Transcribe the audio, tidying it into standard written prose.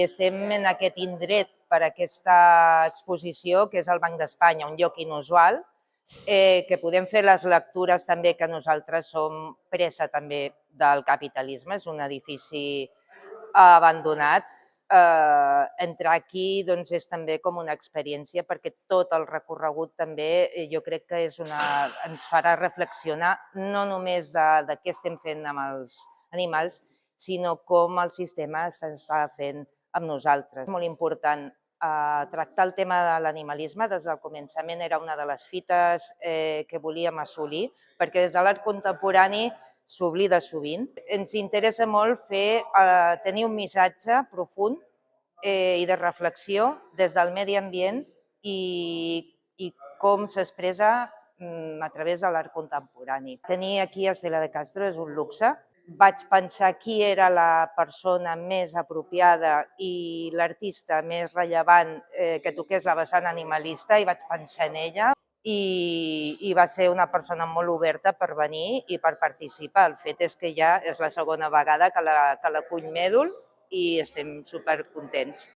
Estem en aquest indret per aquesta exposició, que és el Banc d'Espanya, un lloc inusual, que podem fer les lectures també, que nosaltres som presa també del capitalisme, és un edifici abandonat. Entrar aquí doncs, és també com una experiència, perquè tot el recorregut també jo crec que ens farà reflexionar no només de què estem fent amb els animals, sinó com el sistema s'està fent amb nosaltres. És molt important tractar el tema de l'animalisme. Des del començament era una de les fites que volíem assolir, perquè des de l'art contemporani s'oblida sovint. Ens interessa molt tenir un missatge profund i de reflexió des del medi ambient i com s'expressa a través de l'art contemporani. Tenir aquí a Estela de Castro és un luxe. Vaig pensar qui era la persona més apropiada i l'artista més rellevant que toqués la vessant animalista i vaig pensar en ella i va ser una persona molt oberta per venir i per participar. El fet és que ja és la segona vegada que l'acull Mèdol i estem supercontents.